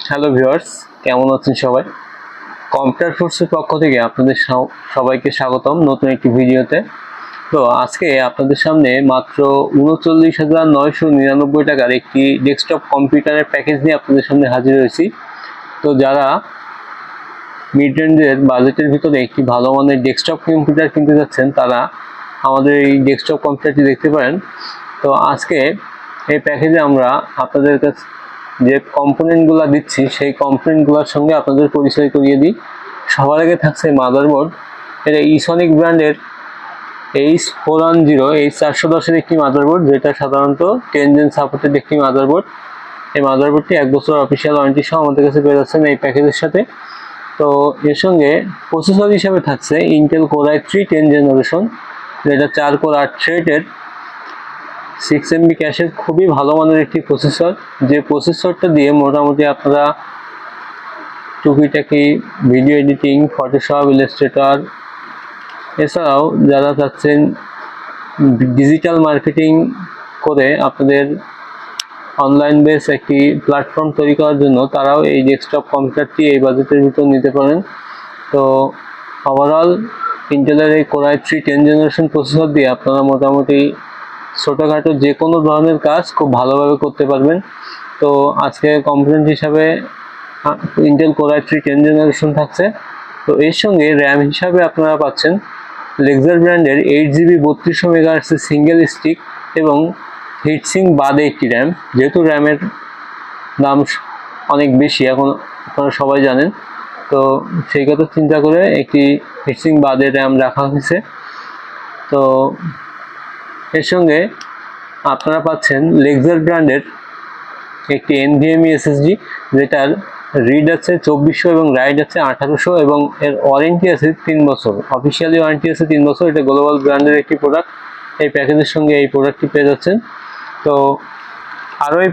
Hello viewers, কেমন আছেন সবাই? কম্পিউটার ফোর্সের পক্ষ থেকে আপনাদের সবাইকে স্বাগতম নতুন একটি ভিডিওতে। তো আজকে আপনাদের সামনে মাত্র ৩৯,৯৯৯ টাকার একটি ডেস্কটপ কম্পিউটারের প্যাকেজ নিয়ে আপনাদের সামনে হাজির হয়েছি। তো যারা মিড রেঞ্জের বাজেটের ভিতরে একটি ভালো মানের ডেস্কটপ কম্পিউটার কিনতে যাচ্ছেন, তারা আমাদের এই ডেস্কটপ কম্পিউটারটি দেখতে পারেন। তো আজকে এই প্যাকেজে আমরা আপনাদের কাছে যে কম্পোনেন্টগুলো দিচ্ছি সেই কম্পোনেন্টগুলোর সঙ্গে আপনাদের পরিচয় করিয়ে দিই। সবার আগে থাকছে মাদারবোর্ড। এটা ইসনিক ব্র্যান্ডের H410 H410 একটি মাদারবোর্ড, যেটা সাধারণত 10 জেন সাপোর্টেড একটি মাদারবোর্ড। এই মাদারবোর্ডটি 1 বছর অফিসিয়াল ওয়ারেন্টি সহ আমাদের কাছে পেয়ে যাচ্ছেন এই প্যাকেজের সাথে। তো এর সঙ্গে প্রসেসর হিসাবে থাকছে ইন্টেল কোর i3 10 জেনারেশন, যেটা 4 কোর 8 থ্রেডের 6 MB ক্যাশের খুবই ভালো মানের একটি প্রসেসর। যে প্রসেসরটা দিয়ে মোটামুটি আপনারা টুকিটাকি ভিডিও এডিটিং, ফটোশপ, ইলাস্ট্রেটর, এছাড়াও যারা চাচ্ছেন ডিজিটাল মার্কেটিং করে আপনাদের অনলাইন বেস একটি প্ল্যাটফর্ম তৈরি করার জন্য, তারাও এই ডেস্কটপ কম্পিউটারটি এই বাজেটের ভিতর নিতে পারেন। তো ওভারঅল ইন্টেলের এই কোর i3 10 জেনারেশন প্রসেসর দিয়ে আপনারা মোটামুটি ছোটোখাটো যে কোনো ধরনের কাজ খুব ভালোভাবে করতে পারবেন। তো আজকে কম্পোনেন্ট হিসাবে ইন্টেল কোর i3 10 জেনারেশন থাকছে। তো এর সঙ্গে র্যাম হিসাবে আপনারা পাচ্ছেন লেক্সার ব্র্যান্ডের 8GB 3200 মেগাহার্টজ সিঙ্গেল স্টিক এবং হিটসিঙ্ক বাদে একটি র্যাম। যেহেতু র্যামের দাম অনেক বেশি এখন আপনারা সবাই জানেন, তো সেই কথা চিন্তা করে একটি হিটসিঙ্ক বাদে র্যাম রাখা হয়েছে। তো এর সঙ্গে আপনারা পাচ্ছেন লেক্সার ব্র্যান্ডের একটি NVMe SSD, যেটার রিড আছে 2400 এবং রাইট আছে 1800 এবং এর ওয়ারেন্টি আছে 3 বছর, অফিসিয়ালি ওয়ারেন্টি আছে 3 বছর। এটা গ্লোবাল ব্র্যান্ডের একটি প্রোডাক্ট। এই প্যাকেজের সঙ্গে এই প্রোডাক্টটি পেয়ে যাচ্ছেন। তো আরও এই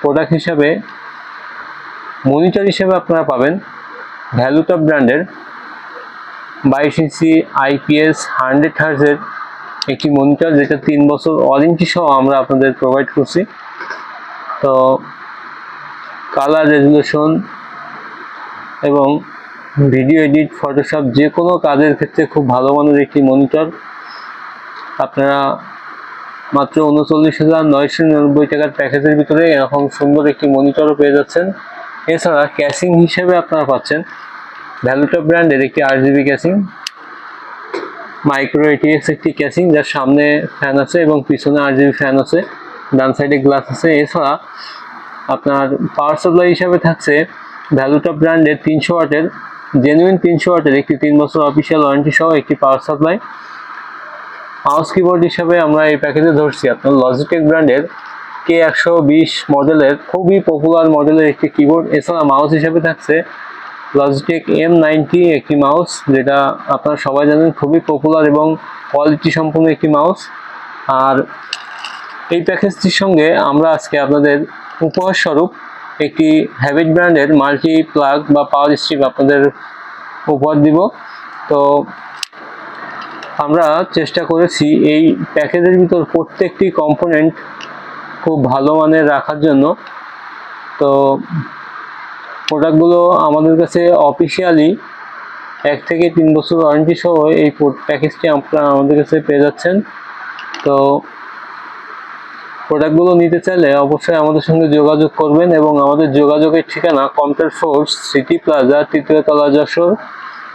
প্রোডাক্ট হিসাবে মনিটর হিসেবে আপনারা পাবেন ভ্যালুটপ ব্র্যান্ডের 22 ইঞ্চি IPS 100 হার্জের একটি মনিটর, যেটা 3 বছর ওয়ারেন্টি সহ আমরা আপনাদের প্রোভাইড করছি। তো কালার রেজুলেশন এবং ভিডিও এডিট, ফটোশপ যে কোনো কাজের ক্ষেত্রে খুব ভালো মানের একটি মনিটর আপনারা মাত্র 39,999 টাকার প্যাকেজের ভিতরে এরকম সুন্দর একটি মনিটরও পেয়ে যাচ্ছেন। এছাড়া ক্যাসিং হিসেবে আপনারা পাচ্ছেন ভ্যালুটপ ব্র্যান্ডের একটি RGB ক্যাসিং, মাইক্রো ATX একটি ক্যাসিং, যার সামনে ফ্যান আছে এবং পিছনে RGB ফ্যান আছে, ডান সাইডে গ্লাস আছে। এছাড়া আপনার পাওয়ার সাপ্লাই হিসাবে থাকছে ভ্যালুটপ ব্র্যান্ডের 300 ওয়াটের জেনুইন 300 ওয়াটের একটি 3 বছর অফিসিয়াল ওয়ারেন্টি সহ একটি পাওয়ার সাপ্লাই। মাউস কিবোর্ড হিসাবে আমরা এই প্যাকেজে ধরছি আপনার লজিটেক ব্র্যান্ডের K120 মডেলের খুবই পপুলার মডেলের একটি কিবোর্ড। এছাড়া মাউস হিসাবে থাকছে লজিটেক M90 একটি মাউস, যেটা আপনারা সবাই জানেন খুবই পপুলার এবং কোয়ালিটি সম্পন্ন একটি মাউস। আর এই প্যাকেজটির সঙ্গে আমরা আজকে আপনাদের উপহার স্বরূপ একটি হ্যাবিট ব্র্যান্ডের মাল্টি প্লাগ বা পাওয়ার স্ট্রিপ আপনাদের উপহার দিব। তো আমরা চেষ্টা করেছি এই প্যাকেজের ভিতর প্রত্যেকটি কম্পোনেন্ট খুব ভালো মানের রাখার জন্য। তো প্রোডাক্টগুলো আমাদের কাছে অফিসিয়ালি 1 থেকে 3 বছর ওয়ারেন্টি সহ এই প্যাকেজটি আপনারা আমাদের কাছে পেয়ে যাচ্ছেন। তো প্রোডাক্টগুলো নিতে চাইলে অবশ্যই আমাদের সঙ্গে যোগাযোগ করবেন এবং আমাদের যোগাযোগের ঠিকানা কম্পিউটার ফোর্স, সিটি প্লাজা, 3য় তলা, যশোর।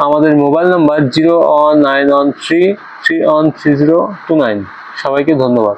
আমাদের মোবাইল নাম্বার 01913313029। সবাইকে ধন্যবাদ।